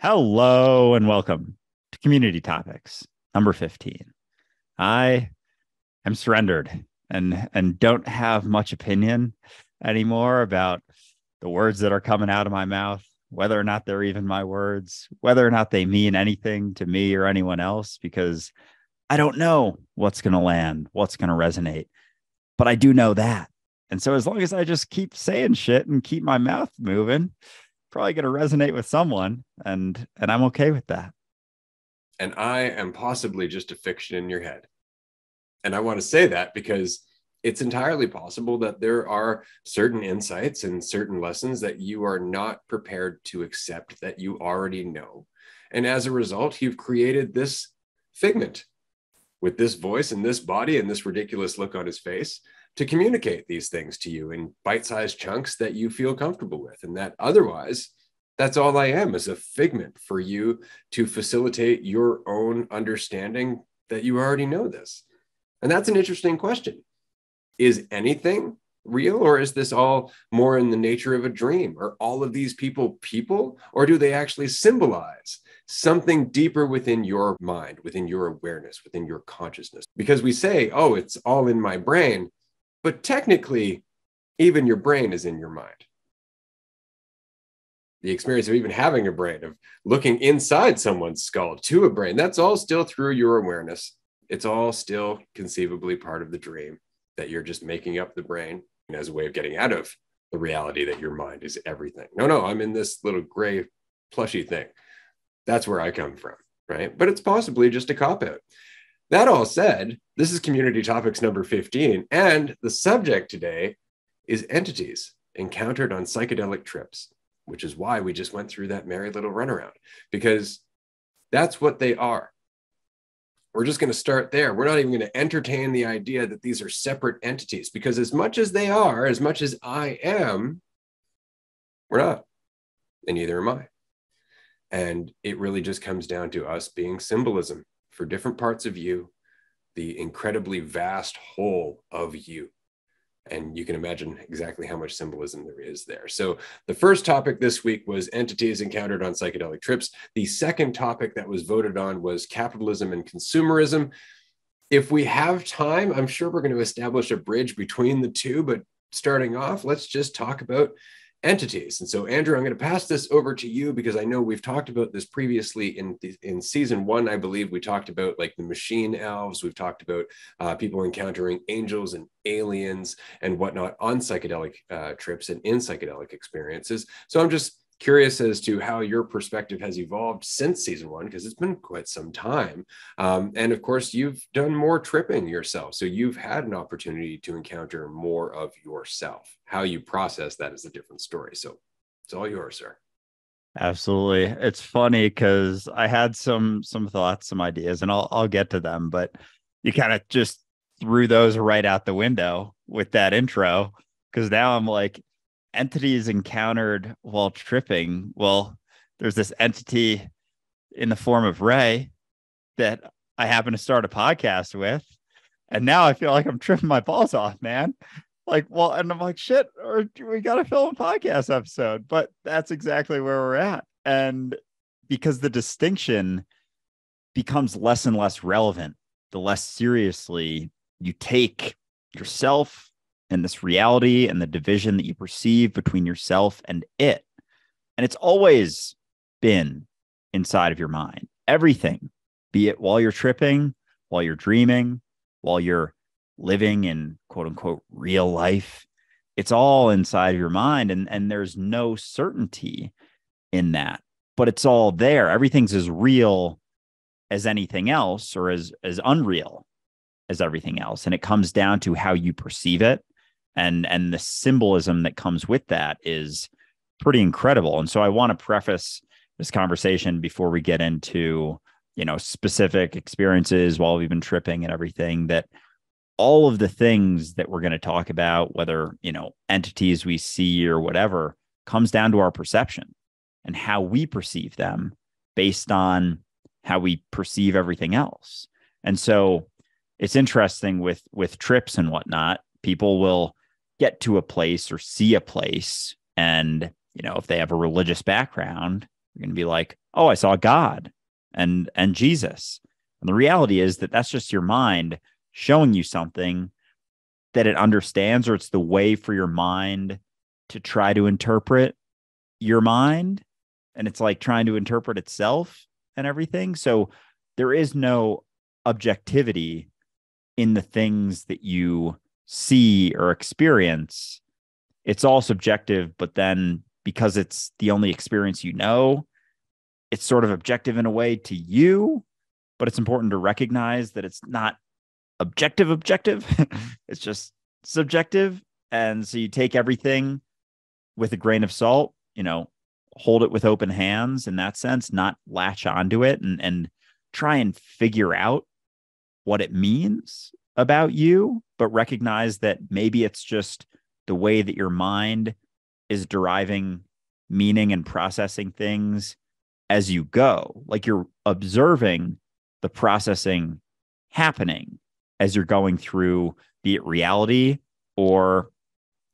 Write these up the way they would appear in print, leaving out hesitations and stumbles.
Hello and welcome to Community Topics number 15. I am surrendered and don't have much opinion anymore about the words that are coming out of my mouth, whether or not they're even my words, whether or not they mean anything to me or anyone else, because I don't know what's going to land, what's going to resonate, but I do know that. And so as long as I just keep saying shit and keep my mouth moving, probably going to resonate with someone, and I'm okay with that. And I am possibly just a fiction in your head. And I want to say that because it's entirely possible that there are certain insights and certain lessons that you are not prepared to accept that you already know. And as a result, you've created this figment with this voice and this body and this ridiculous look on his face to communicate these things to you in bite-sized chunks that you feel comfortable with. And that otherwise, that's all I am, is a figment for you to facilitate your own understanding that you already know this. And that's an interesting question. Is anything real, or is this all more in the nature of a dream? Are all of these people, or do they actually symbolize something deeper within your mind, within your awareness, within your consciousness? Because we say, oh, it's all in my brain, but technically, even your brain is in your mind. The experience of even having a brain, of looking inside someone's skull to a brain, that's all still through your awareness. It's all still conceivably part of the dream that you're just making up the brain as a way of getting out of the reality that your mind is everything. No, I'm in this little gray plushy thing. That's where I come from, right? But it's possibly just a cop-out. That all said, this is Community Topics number 15, and the subject today is entities encountered on psychedelic trips, which is why we just went through that merry little runaround, because that's what they are. We're just going to start there. We're not even going to entertain the idea that these are separate entities, because as much as they are, as much as I am, we're not, and neither am I. And it really just comes down to us being symbolism for different parts of you, the incredibly vast whole of you. And you can imagine exactly how much symbolism there is there. So the first topic this week was entities encountered on psychedelic trips. The second topic that was voted on was capitalism and consumerism. If we have time, I'm sure we're going to establish a bridge between the two, but starting off, let's just talk about entities. And so, Andrew, I'm going to pass this over to you, because I know we've talked about this previously in season 1. I believe we talked about like the machine elves. We've talked about people encountering angels and aliens and whatnot on psychedelic trips and in psychedelic experiences. So I'm just curious as to how your perspective has evolved since season 1, because it's been quite some time. And of course, you've done more tripping yourself. So you've had an opportunity to encounter more of yourself. How you process that is a different story. So it's all yours, sir. Absolutely. It's funny because I had some thoughts, some ideas, and I'll get to them, but you kind of just threw those right out the window with that intro, because now I'm like, entities encountered while tripping. Well, there's this entity in the form of Ray that I happen to start a podcast with, and now I feel like I'm tripping my balls off, man. Like, well, and I'm like, shit, or we got to film a podcast episode. But that's exactly where we're at. And because the distinction becomes less and less relevant, the less seriously you take yourself and this reality and the division that you perceive between yourself and it. And it's always been inside of your mind. Everything, be it while you're tripping, while you're dreaming, while you're living in quote unquote real life, it's all inside of your mind. And there's no certainty in that, but it's all there. Everything's as real as anything else, or as unreal as everything else. And it comes down to how you perceive it. And the symbolism that comes with that is pretty incredible. And so I want to preface this conversation before we get into, specific experiences while we've been tripping and everything, that all of the things that we're going to talk about, whether, entities we see or whatever, comes down to our perception and how we perceive them based on how we perceive everything else. And so it's interesting with trips and whatnot, people will get to a place or see a place, and if they have a religious background, you're going to be like, oh, I saw God and Jesus. And the reality is that that's just your mind showing you something that it understands, or it's the way for your mind to try to interpret your mind. And it's like trying to interpret itself and everything. So there is no objectivity in the things that you see or experience. It's all subjective, but then because it's the only experience you know, it's sort of objective in a way to you, but it's important to recognize that it's not objective. It's just subjective. And so you take everything with a grain of salt, hold it with open hands in that sense, not latch onto it and try and figure out what it means about you, but recognize that maybe it's just the way that your mind is deriving meaning and processing things as you go. Like you're observing the processing happening as you're going through, be it reality or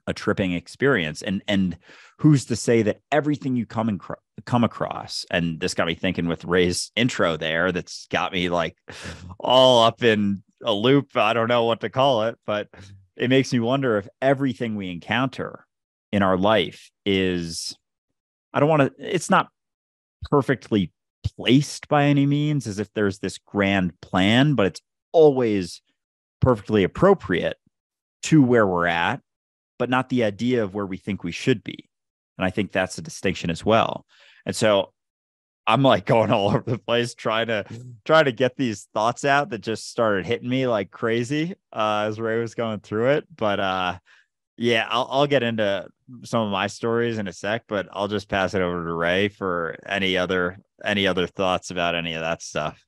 a tripping experience. And who's to say that everything you come across, and this got me thinking with Ray's intro there, that's got me like all up in a loop. I don't know what to call it, but it makes me wonder if everything we encounter in our life is, it's not perfectly placed by any means as if there's this grand plan, but it's always perfectly appropriate to where we're at, but not the idea of where we think we should be. And I think that's a distinction as well. And so I'm like going all over the place trying to get these thoughts out that just started hitting me like crazy as Ray was going through it. But yeah, I'll get into some of my stories in a sec, but I'll just pass it over to Ray for any other thoughts about any of that stuff.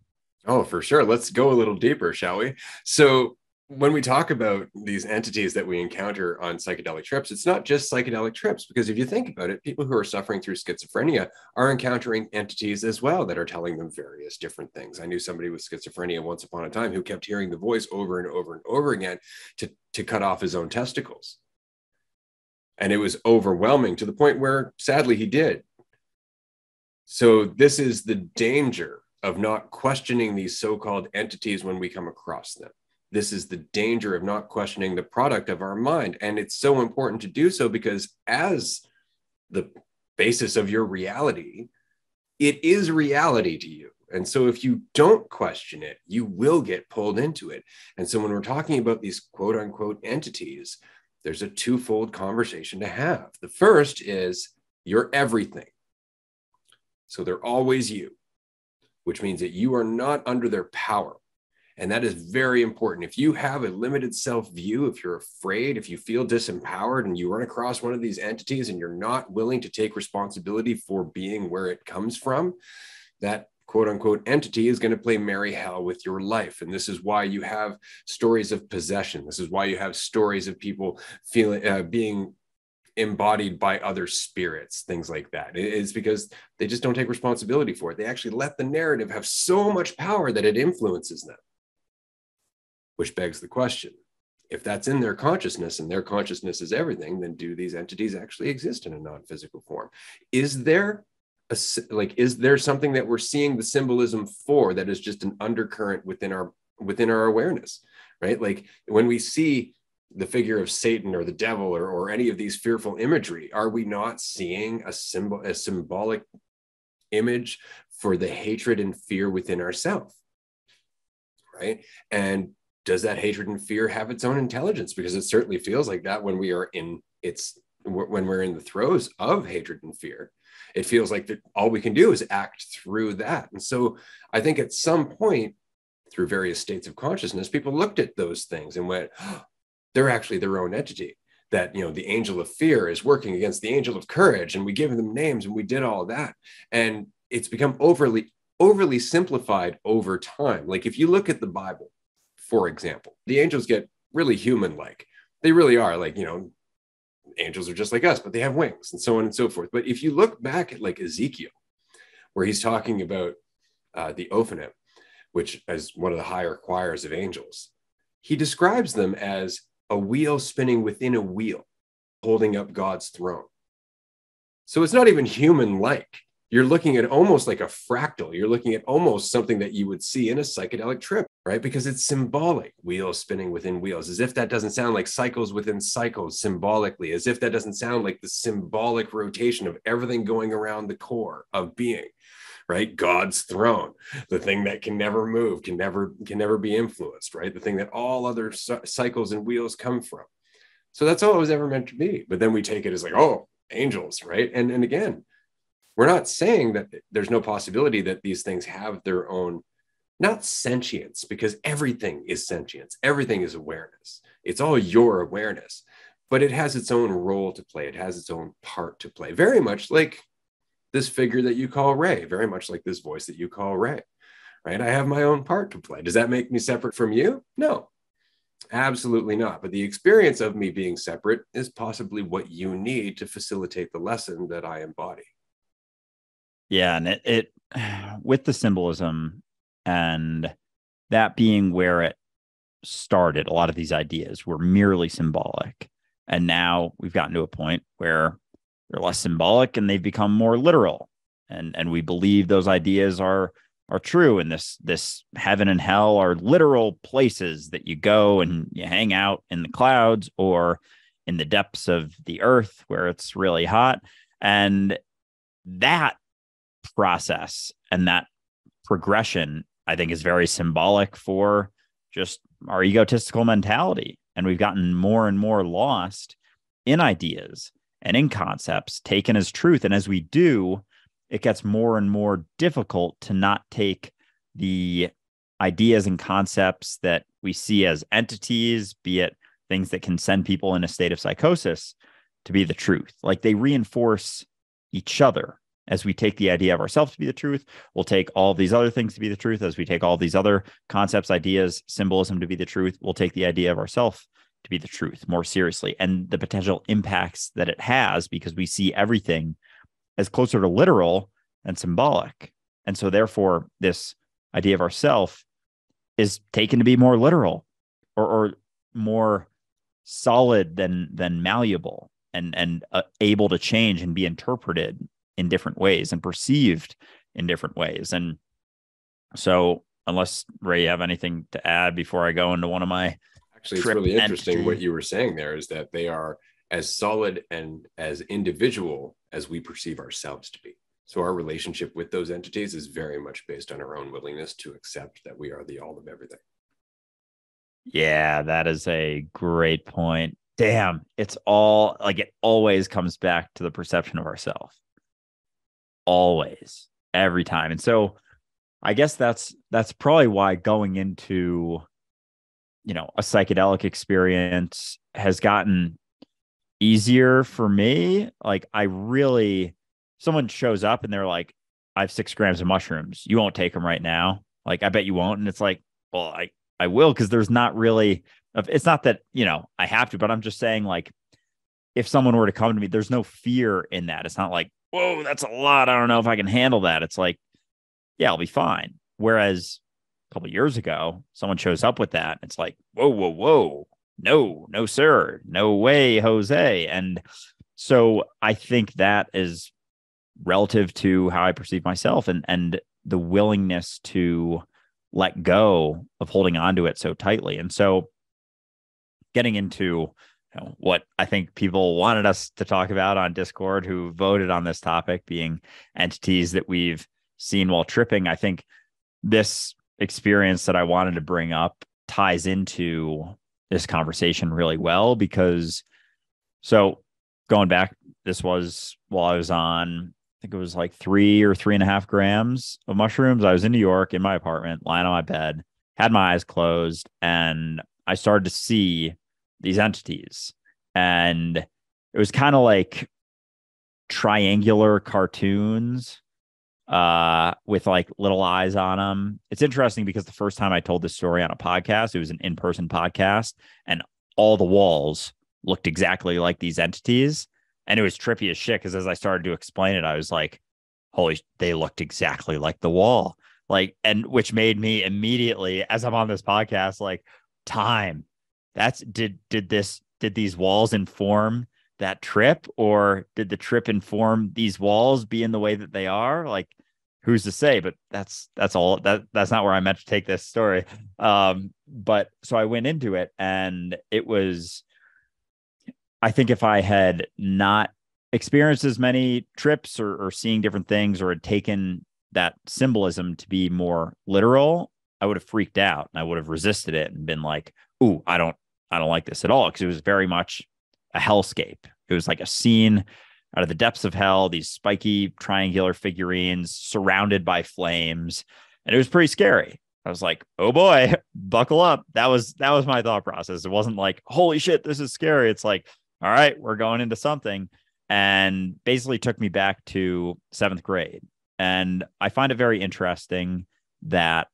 Oh, for sure. Let's go a little deeper, shall we? So when we talk about these entities that we encounter on psychedelic trips, it's not just psychedelic trips, because if you think about it, people who are suffering through schizophrenia are encountering entities as well that are telling them various different things. I knew somebody with schizophrenia once upon a time who kept hearing the voice over and over and over again to cut off his own testicles. And it was overwhelming to the point where, sadly, he did. So this is the danger of not questioning these so-called entities when we come across them. This is the danger of not questioning the product of our mind. And it's so important to do so because as the basis of your reality, it is reality to you. And so if you don't question it, you will get pulled into it. And so when we're talking about these quote unquote entities, there's a twofold conversation to have. The first is you're everything. So they're always you, which means that you are not under their power. And that is very important. If you have a limited self-view, if you're afraid, if you feel disempowered and you run across one of these entities and you're not willing to take responsibility for being where it comes from, that quote unquote entity is going to play merry hell with your life. And this is why you have stories of possession. This is why you have stories of people feeling being embodied by other spirits, things like that. It's because they just don't take responsibility for it. They actually let the narrative have so much power that it influences them. Which begs the question, if that's in their consciousness and their consciousness is everything, then do these entities actually exist in a non-physical form? Is there something that we're seeing the symbolism for that is just an undercurrent within our awareness, right? Like when we see the figure of Satan or the devil or any of these fearful imagery, are we not seeing a symbolic image for the hatred and fear within ourselves, right? And does that hatred and fear have its own intelligence? Because it certainly feels like that when we're in the throes of hatred and fear. It feels like that all we can do is act through that. And so I think at some point through various states of consciousness, people looked at those things and went, oh, they're actually their own entity. That, the angel of fear is working against the angel of courage, and we give them names and we did all that. And it's become overly simplified over time. Like if you look at the Bible, for example, the angels get really human-like. They really are like, angels are just like us, but they have wings and so on and so forth. But if you look back at like Ezekiel, where he's talking about the Ophanim, which is one of the higher choirs of angels, he describes them as a wheel spinning within a wheel, holding up God's throne. So it's not even human-like. You're looking at almost like a fractal. You're looking at almost something that you would see in a psychedelic trip, right? Because it's symbolic, wheels spinning within wheels, as if that doesn't sound like cycles within cycles symbolically, as if that doesn't sound like the symbolic rotation of everything going around the core of being, right? God's throne, the thing that can never move, can never be influenced, right? The thing that all other cycles and wheels come from. So that's all it was ever meant to be. But then we take it as like, oh, angels, right? And again, we're not saying that there's no possibility that these things have their own, not sentience, because everything is sentience. Everything is awareness. It's all your awareness, but it has its own role to play. It has its own part to play. Very much like this figure that you call Ray, very much like this voice that you call Ray, right? I have my own part to play. Does that make me separate from you? No, absolutely not. But the experience of me being separate is possibly what you need to facilitate the lesson that I embody. Yeah, and it with the symbolism and that being where it started, a lot of these ideas were merely symbolic. And now we've gotten to a point where they're less symbolic and they've become more literal. And we believe those ideas are true. And this heaven and hell are literal places that you go and you hang out in the clouds or in the depths of the earth where it's really hot. And that process and that progression, I think, is very symbolic for just our egotistical mentality. And we've gotten more and more lost in ideas and in concepts taken as truth. And as we do, it gets more and more difficult to not take the ideas and concepts that we see as entities, be it things that can send people in a state of psychosis, to be the truth. Like they reinforce each other. As we take the idea of ourselves to be the truth, we'll take all of these other things to be the truth. As we take all these other concepts, ideas, symbolism to be the truth, we'll take the idea of ourselves to be the truth more seriously, and the potential impacts that it has, because we see everything as closer to literal and symbolic. And so therefore, this idea of ourself is taken to be more literal or more solid than malleable and able to change and be interpreted in different ways and perceived in different ways. And so unless, Ray, you have anything to add before I go into one of my Actually, it's really interesting what you were saying there, is that they are as solid and as individual as we perceive ourselves to be. So our relationship with those entities is very much based on our own willingness to accept that we are the all of everything. Yeah, that is a great point. Damn, it's all like, it always comes back to the perception of ourselves. Always, every time. And so I guess that's probably why going into, a psychedelic experience has gotten easier for me. Like someone shows up and they're like, I have 6 grams of mushrooms. You won't take them right now. Like, I bet you won't. And it's like, well, I will, because there's not really, it's not that, I have to, but I'm just saying, like, if someone were to come to me, there's no fear in that. It's not like, whoa, that's a lot. I don't know if I can handle that. It's like, yeah, I'll be fine. Whereas a couple of years ago, someone shows up with that. It's like, whoa, whoa, whoa. No, sir. No way, Jose. And so I think that is relative to how I perceive myself and the willingness to let go of holding on to it so tightly. And so getting into what I think people wanted us to talk about on Discord, who voted on this topic, being entities that we've seen while tripping, I think this experience that I wanted to bring up ties into this conversation really well, because so going back, this was while I was on, I think it was like 3 or 3.5 grams of mushrooms. I was in New York in my apartment, lying on my bed, had my eyes closed, and I started to see these entities. And it was kind of like triangular cartoons with like little eyes on them. It's interesting because the first time I told this story on a podcast, it was an in-person podcast, and all the walls looked exactly like these entities. And it was trippy as shit, because as I started to explain it, I was like, holy, they looked exactly like the wall. Like, and which made me immediately, as I'm on this podcast, like, time. Did these walls inform that trip, or did the trip inform these walls be in the way that they are? Like, who's to say? But that's all. That's not where I meant to take this story. But so I went into it, and it was, I think if I had not experienced as many trips, or seeing different things, or had taken that symbolism to be more literal, I would have freaked out and I would have resisted it and been like, "Ooh, I don't like this at all," because it was very much a hellscape. It was like a scene out of the depths of hell, these spiky triangular figurines surrounded by flames, and it was pretty scary. I was like, "Oh boy, buckle up." That was my thought process. It wasn't like, "Holy shit, this is scary." It's like, "All right, we're going into something." And basically took me back to seventh grade. And I find it very interesting that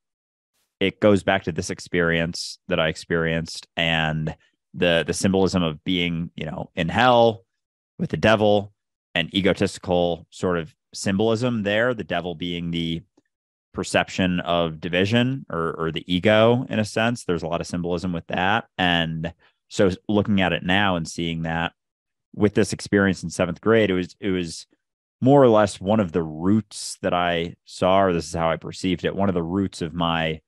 it goes back to this experience that I experienced, and the symbolism of being, in hell with the devil, and egotistical sort of symbolism there, the devil being the perception of division, or the ego in a sense. There's a lot of symbolism with that. And so looking at it now and seeing that with this experience in seventh grade, it was more or less one of the roots that I saw, or this is how I perceived it, one of the roots of my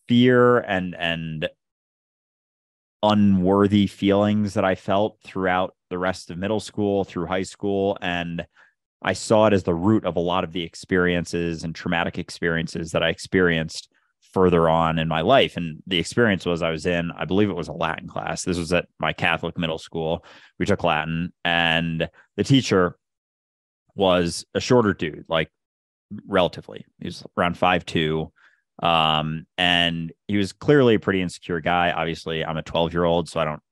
fear and unworthy feelings that I felt throughout the rest of middle school, through high school. And I saw it as the root of a lot of the experiences and traumatic experiences that I experienced further on in my life. And the experience was, I believe it was a Latin class. This was at my Catholic middle school. We took Latin, and the teacher was a shorter dude, like relatively. He was around 5'2". And he was clearly a pretty insecure guy. Obviously, I'm a 12-year-old, so I don't,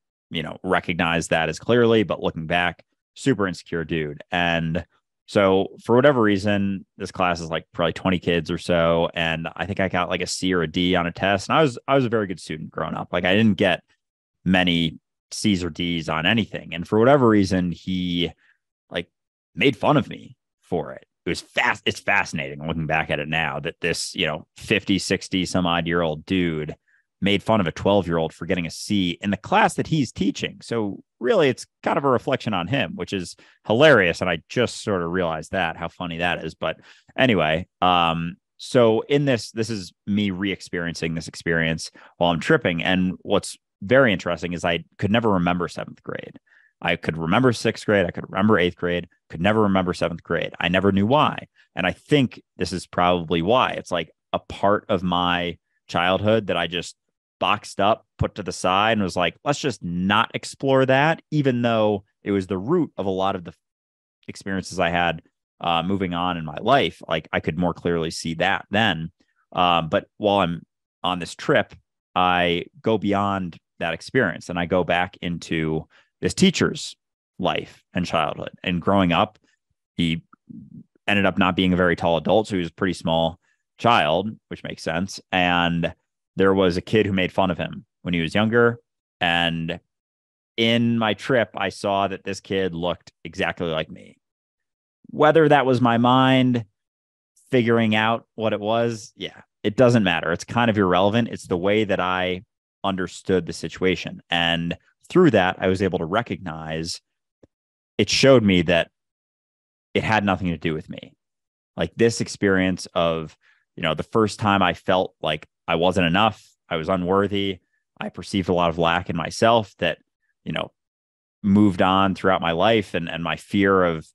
recognize that as clearly, but looking back, super insecure dude. And so for whatever reason, this class is like probably 20 kids or so. And I think I got like a C or a D on a test. And I was a very good student growing up. Like, I didn't get many C's or D's on anything. And for whatever reason, he like made fun of me for it. It was It's fascinating looking back at it now that this, 50, 60 some odd year old dude made fun of a 12-year-old for getting a C in the class that he's teaching. So really, it's kind of a reflection on him, which is hilarious. And I just sort of realized that, how funny that is. But anyway, so in this is me re-experiencing this experience while I'm tripping. And what's very interesting is I could never remember seventh grade. I could remember sixth grade. I could remember eighth grade, could never remember seventh grade. I never knew why. And I think this is probably why. It's like a part of my childhood that I just boxed up, put to the side, and was like, let's just not explore that, even though it was the root of a lot of the experiences I had moving on in my life. Like, I could more clearly see that then. But while I'm on this trip, I go beyond that experience, and I go back into this teacher's life and childhood. And growing up, he ended up not being a very tall adult, so he was a pretty small child, which makes sense. And there was a kid who made fun of him when he was younger. And in my trip, I saw that this kid looked exactly like me. Whether that was my mind figuring out what it was, yeah, it doesn't matter. It's kind of irrelevant. It's the way that I understood the situation. And through that, I was able to recognize, it showed me that it had nothing to do with me. Like, this experience of, the first time I felt like I wasn't enough, I was unworthy, I perceived a lot of lack in myself that, moved on throughout my life, and my fear of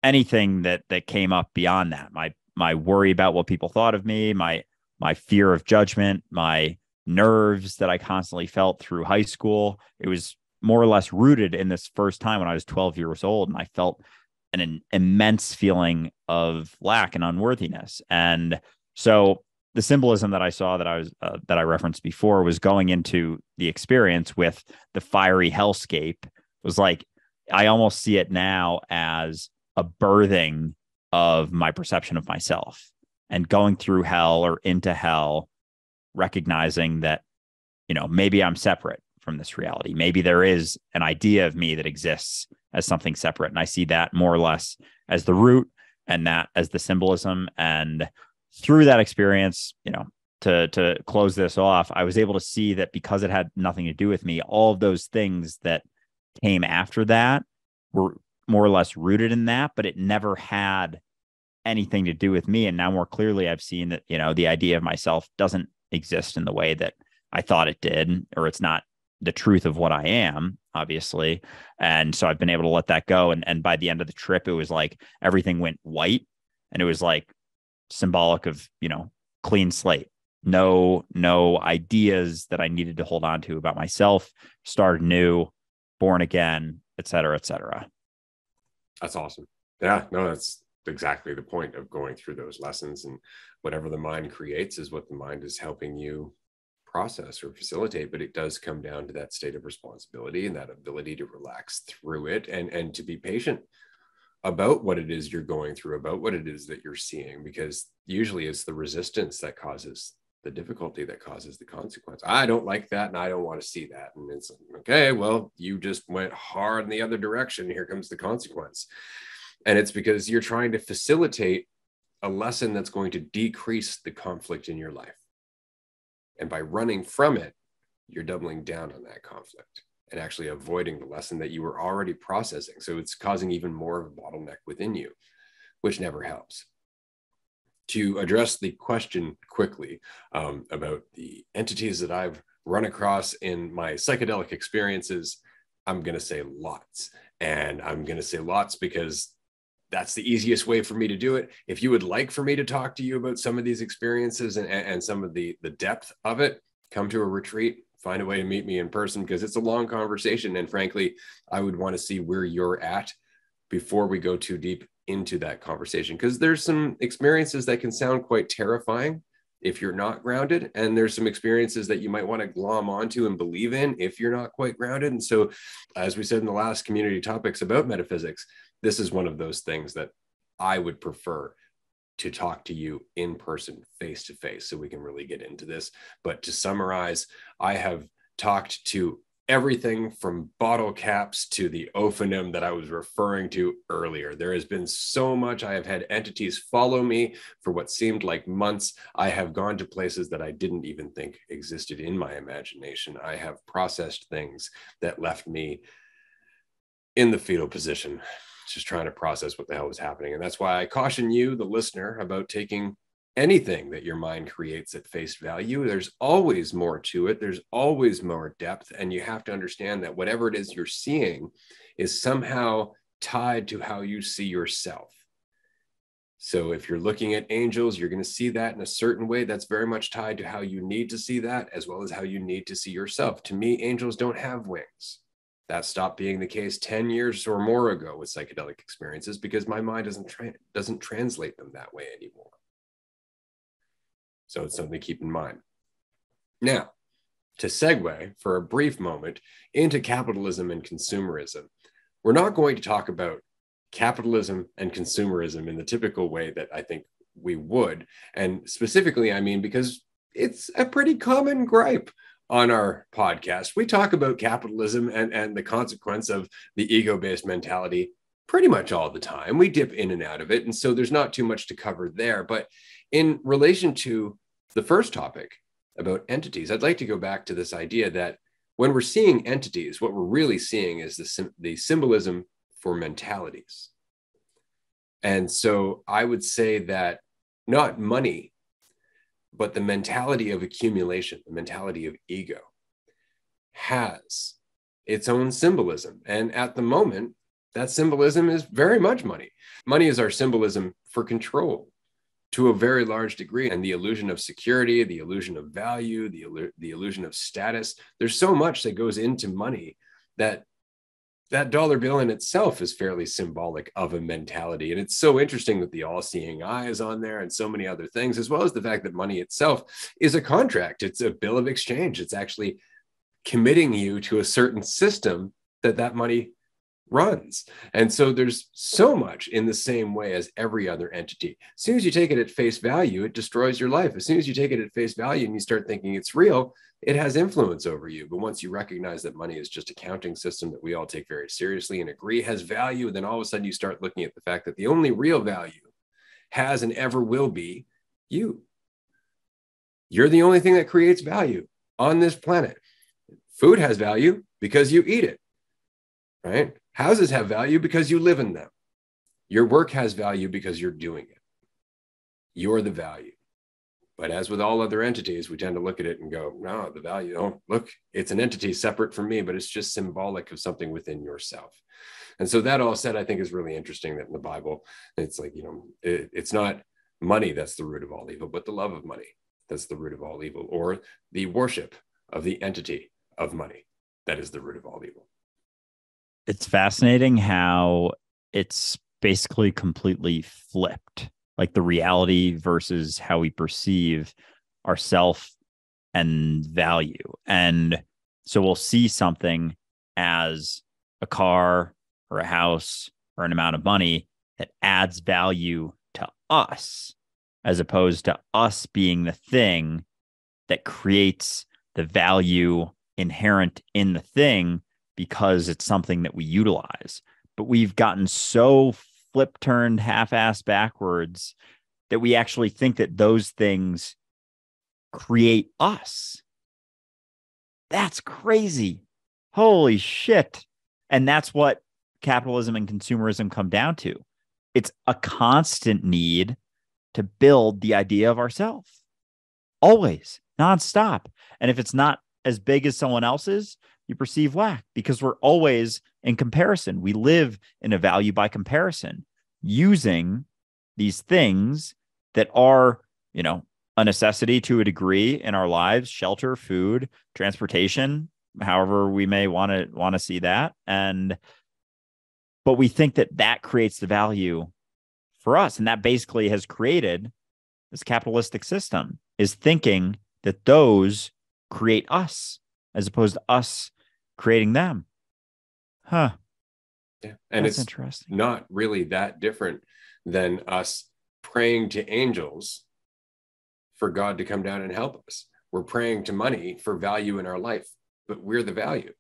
anything that came up beyond that, my worry about what people thought of me, my fear of judgment, my nerves that I constantly felt through high school. It was more or less rooted in this first time when I was 12 years old, and I felt an immense feeling of lack and unworthiness. And so the symbolism that I saw, that I referenced before, was going into the experience with the fiery hellscape. It was like, I almost see it now as a birthing of my perception of myself, and going through hell, or into hell, recognizing that, maybe I'm separate from this reality. Maybe there is an idea of me that exists as something separate. And I see that more or less as the root, and that as the symbolism. And through that experience, to close this off, I was able to see that because it had nothing to do with me, all of those things that came after that were more or less rooted in that, but it never had anything to do with me. And now more clearly, I've seen that, the idea of myself doesn't exist in the way that I thought it did, or it's not the truth of what I am, obviously. And so I've been able to let that go. And by the end of the trip, it was like everything went white, and it was like symbolic of, clean slate. No ideas that I needed to hold on to about myself, started new, born again, et cetera, et cetera. That's awesome. Yeah, no, that's exactly the point of going through those lessons. And whatever the mind creates is what the mind is helping you process or facilitate. But it does come down to that state of responsibility and that ability to relax through it, and to be patient about what it is you're going through, about what it is that you're seeing, because usually it's the resistance that causes the difficulty, that causes the consequence. I don't like that, and I don't want to see that. And it's okay, well, you just went hard in the other direction. Here comes the consequence. And it's because you're trying to facilitate a lesson that's going to decrease the conflict in your life. And by running from it, you're doubling down on that conflict and actually avoiding the lesson that you were already processing. So it's causing even more of a bottleneck within you, which never helps. To address the question quickly about the entities that I've run across in my psychedelic experiences, I'm going to say lots. And I'm going to say lots because that's the easiest way for me to do it. If you would like for me to talk to you about some of these experiences and some of the depth of it, come to a retreat, find a way to meet me in person, because it's a long conversation. And frankly, I would want to see where you're at before we go too deep into that conversation, because there's some experiences that can sound quite terrifying if you're not grounded. And there's some experiences that you might want to glom onto and believe in if you're not quite grounded. And so, as we said in the last community topics about metaphysics, this is one of those things that I would prefer to talk to you in person, face to face, so we can really get into this. But to summarize, I have talked to everything from bottle caps to the ophanim that I was referring to earlier. There has been so much. I have had entities follow me for what seemed like months. I have gone to places that I didn't even think existed in my imagination. I have processed things that left me in the fetal position, just trying to process what the hell was happening. And that's why I caution you, the listener, about taking anything that your mind creates at face value. There's always more to it. There's always more depth. And you have to understand that whatever it is you're seeing is somehow tied to how you see yourself. So if you're looking at angels, you're going to see that in a certain way. That's very much tied to how you need to see that, as well as how you need to see yourself. To me, angels don't have wings. That stopped being the case 10 years or more ago with psychedelic experiences, because my mind doesn't translate them that way anymore. So it's something to keep in mind. Now, to segue for a brief moment into capitalism and consumerism, we're not going to talk about capitalism and consumerism in the typical way that I think we would. And specifically, I mean, because it's a pretty common gripe on our podcast. We talk about capitalism and the consequence of the ego-based mentality pretty much all the time. We dip in and out of it. And so there's not too much to cover there. But in relation to the first topic about entities, I'd like to go back to this idea that when we're seeing entities, what we're really seeing is the symbolism for mentalities. And so I would say that not money, but the mentality of accumulation, the mentality of ego, has its own symbolism. And at the moment, that symbolism is very much money. Money is our symbolism for control to a very large degree. And the illusion of security, the illusion of value, the illusion of status. There's so much that goes into money that dollar bill in itself is fairly symbolic of a mentality. And it's so interesting with the all-seeing eye is on there and so many other things, as well as the fact that money itself is a contract. It's a bill of exchange. It's actually committing you to a certain system that money runs. And so there's so much in the same way as every other entity. As soon as you take it at face value, it destroys your life. As soon as you take it at face value and you start thinking it's real, it has influence over you. But once you recognize that money is just a counting system that we all take very seriously and agree has value, then all of a sudden you start looking at the fact that the only real value has and ever will be you. You're the only thing that creates value on this planet. Food has value because you eat it. right? Houses have value because you live in them. Your work has value because you're doing it. You're the value. But as with all other entities, we tend to look at it and go, no, the value, oh, look, it's an entity separate from me, but it's just symbolic of something within yourself. And so that all said, I think is really interesting that in the Bible, it's like, it's not money that's the root of all evil, but the love of money that's the root of all evil, or the worship of the entity of money that is the root of all evil. It's fascinating how it's basically completely flipped, like the reality versus how we perceive ourself and value. And so we'll see something as a car or a house or an amount of money that adds value to us, as opposed to us being the thing that creates the value inherent in the thing because it's something that we utilize. But we've gotten so flip turned half-ass backwards that we actually think that those things create us. That's crazy. Holy shit. And that's what capitalism and consumerism come down to. It's a constant need to build the idea of ourselves. Always, nonstop. And if it's not as big as someone else's, you perceive lack because we're always in comparison. We live in a value by comparison using these things that are, a necessity to a degree in our lives: shelter, food, transportation, however we may want to see that. But we think that creates the value for us. And that basically has created this capitalistic system, is thinking that those create us as opposed to us creating them. Huh. Yeah. And that's it's interesting. Not really that different than us praying to angels for God to come down and help us. We're praying to money for value in our life, but we're the value.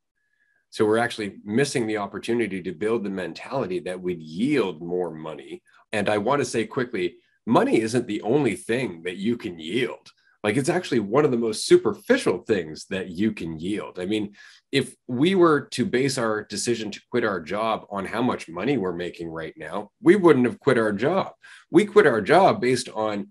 So we're actually missing the opportunity to build the mentality that would yield more money. And I want to say quickly, money isn't the only thing that you can yield. Like, it's actually one of the most superficial things that you can yield. I mean, if we were to base our decision to quit our job on how much money we're making right now, we wouldn't have quit our job. We quit our job based on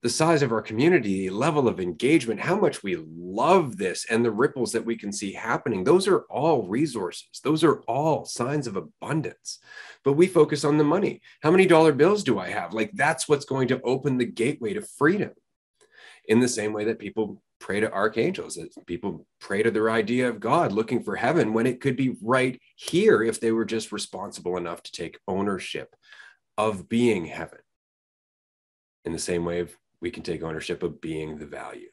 the size of our community, level of engagement, how much we love this, and the ripples that we can see happening. Those are all resources. Those are all signs of abundance. But we focus on the money. How many dollar bills do I have? Like, that's what's going to open the gateway to freedom. In the same way that people pray to archangels, that people pray to their idea of God looking for heaven, when it could be right here if they were just responsible enough to take ownership of being heaven. In the same way, we can take ownership of being the value.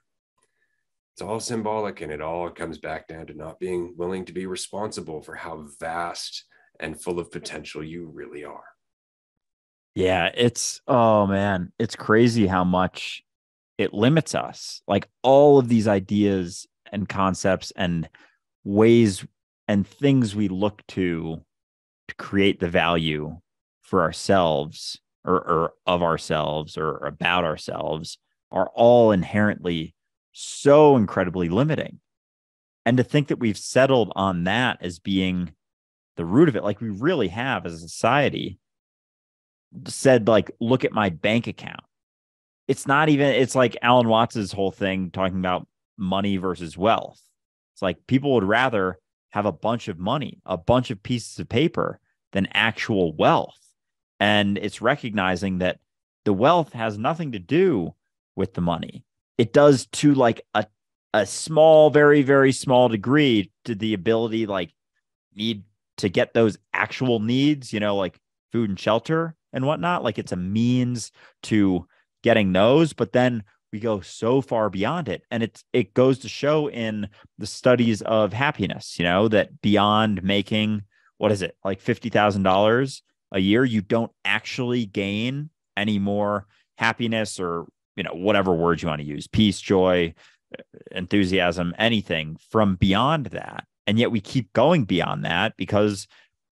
It's all symbolic, and it all comes back down to not being willing to be responsible for how vast and full of potential you really are. Yeah, oh man, it's crazy how much it limits us. Like, all of these ideas and concepts and ways and things we look to create the value for ourselves or of ourselves or about ourselves are all inherently so incredibly limiting. And to think that we've settled on that as being the root of it, like we really have as a society, said, like, look at my bank account. It's not even, it's like Alan Watts's whole thing talking about money versus wealth. It's like people would rather have a bunch of money, a bunch of pieces of paper than actual wealth. And it's recognizing that the wealth has nothing to do with the money. It does to like a small, very, very small degree to the ability, like, need to get those actual needs, like food and shelter and whatnot. Like, it's a means to getting those, but then we go so far beyond it. And it goes to show in the studies of happiness, that beyond making, what is it, like $50,000 a year, you don't actually gain any more happiness or, whatever words you want to use, peace, joy, enthusiasm, anything from beyond that. And yet we keep going beyond that because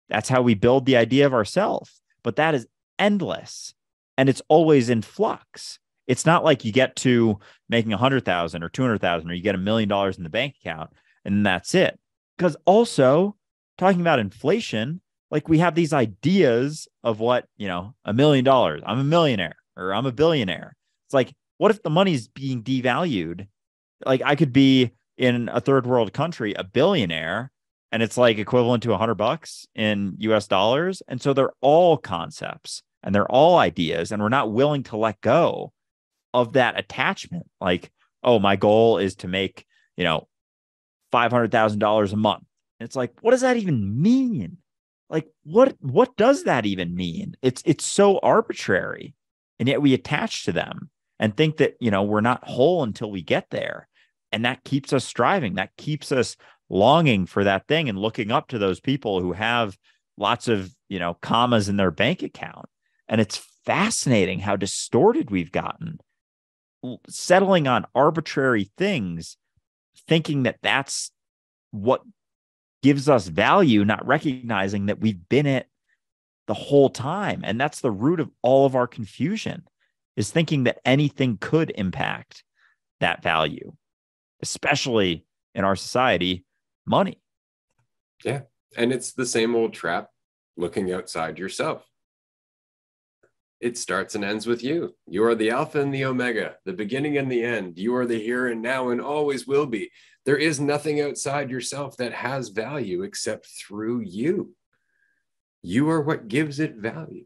that's how we build the idea of ourselves. But that is endless, and it's always in flux. It's not like you get to making 100,000 or 200,000 or you get $1 million in the bank account and that's it. Because also talking about inflation, like we have these ideas of what, $1 million, I'm a millionaire or I'm a billionaire. It's like, what if the money's being devalued? Like I could be in a third world country, a billionaire, and it's like equivalent to $100 in US dollars. And so they're all concepts and they're all ideas, and we're not willing to let go of that attachment. Like, oh, my goal is to make, $500,000 a month. And it's like, what does that even mean? Like, what does that even mean? It's so arbitrary. And yet we attach to them and think that, we're not whole until we get there. And that keeps us striving. That keeps us longing for that thing and looking up to those people who have lots of, commas in their bank account. And it's fascinating how distorted we've gotten, settling on arbitrary things, thinking that that's what gives us value, not recognizing that we've been it the whole time. And that's the root of all of our confusion, is thinking that anything could impact that value, especially in our society, money. Yeah. And it's the same old trap, looking outside yourself. It starts and ends with you. You are the Alpha and the Omega, the beginning and the end. You are the here and now and always will be. There is nothing outside yourself that has value except through you. You are what gives it value.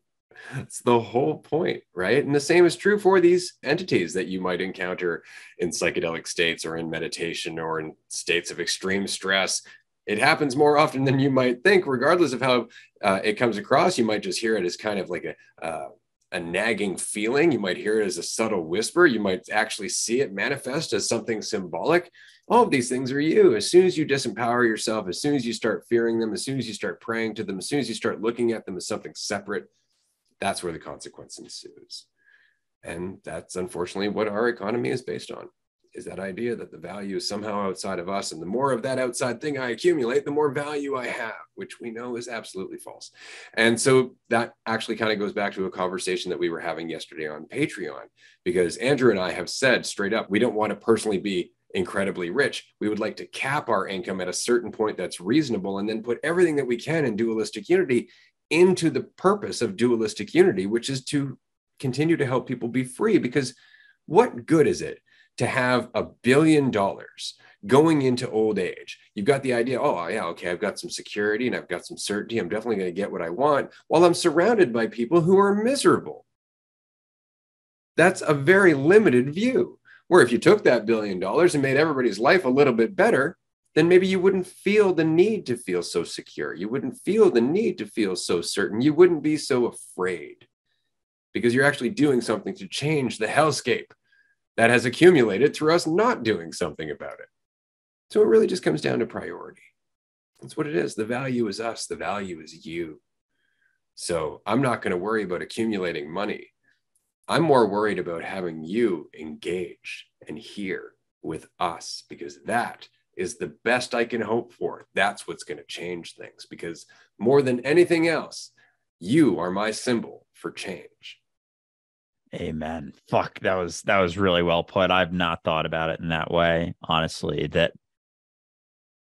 That's the whole point, right? And the same is true for these entities that you might encounter in psychedelic states or in meditation or in states of extreme stress. It happens more often than you might think, regardless of how it comes across. You might just hear it as kind of like a nagging feeling. You might hear it as a subtle whisper. You might actually see it manifest as something symbolic. All of these things are you. As soon as you disempower yourself, as soon as you start fearing them, as soon as you start praying to them, as soon as you start looking at them as something separate, that's where the consequence ensues. And that's unfortunately what our economy is based on, is that idea that the value is somehow outside of us. And the more of that outside thing I accumulate, the more value I have, which we know is absolutely false. And so that actually kind of goes back to a conversation that we were having yesterday on Patreon, because Andrew and I have said straight up, we don't want to personally be incredibly rich. We would like to cap our income at a certain point that's reasonable, and then put everything that we can in dualistic unity into the purpose of dualistic unity, which is to continue to help people be free. Because what good is it to have $1 billion going into old age? You've got the idea, oh yeah, okay, I've got some security and I've got some certainty. I'm definitely going to get what I want, while I'm surrounded by people who are miserable. That's a very limited view. Where if you took that $1 billion and made everybody's life a little bit better, then maybe you wouldn't feel the need to feel so secure. You wouldn't feel the need to feel so certain. You wouldn't be so afraid, because you're actually doing something to change the hellscape that has accumulated through us not doing something about it. So it really just comes down to priority. That's what it is. The value is us. The value is you. So I'm not going to worry about accumulating money. I'm more worried about having you engaged and here with us, because that is the best I can hope for. That's what's going to change things, because more than anything else, you are my symbol for change. Amen. Fuck, that was really well put. I've not thought about it in that way, honestly, that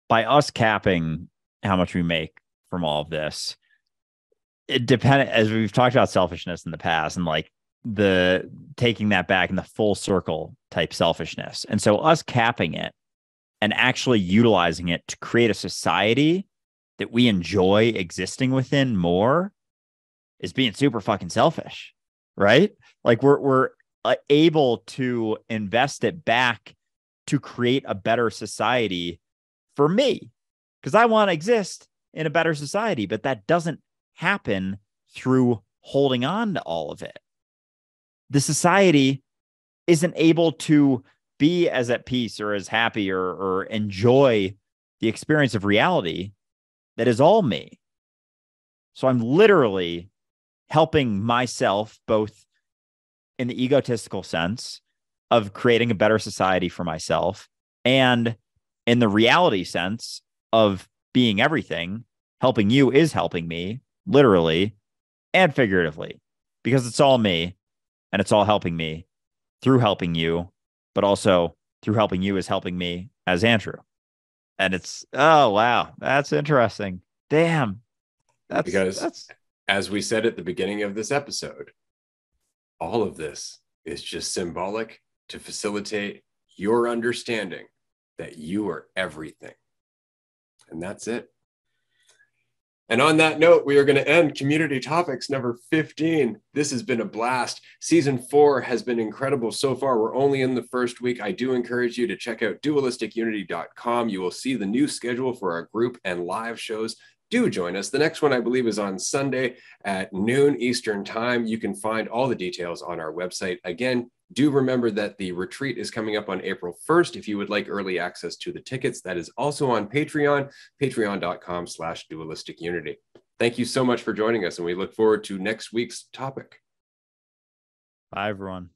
by us capping how much we make from all of this, it depends, as we've talked about selfishness in the past, and like the taking that back in the full circle type selfishness. And so us capping it and actually utilizing it to create a society that we enjoy existing within more is being super fucking selfish, right? Like we're able to invest it back to create a better society for me, because I want to exist in a better society, but that doesn't happen through holding on to all of it. The society isn't able to be as at peace or as happy or enjoy the experience of reality that is all me. So I'm literally helping myself, both in the egotistical sense of creating a better society for myself, and in the reality sense of being everything. Helping you is helping me, literally and figuratively, because it's all me and it's all helping me through helping you, but also through helping you is helping me as Andrew. And it's, oh, wow, that's interesting. Damn. Because That's as we said at the beginning of this episode, all of this is just symbolic to facilitate your understanding that you are everything. And that's it. And on that note, we are going to end Community Topics number 15. This has been a blast. Season 4 has been incredible so far. We're only in the first week. I do encourage you to check out dualisticulnity.com. You will see the new schedule for our group and live shows. Do join us. The next one, I believe, is on Sunday at noon Eastern time. You can find all the details on our website. Again, do remember that the retreat is coming up on April 1st. If you would like early access to the tickets, that is also on Patreon, patreon.com/dualisticunity. Thank you so much for joining us, and we look forward to next week's topic. bye, everyone.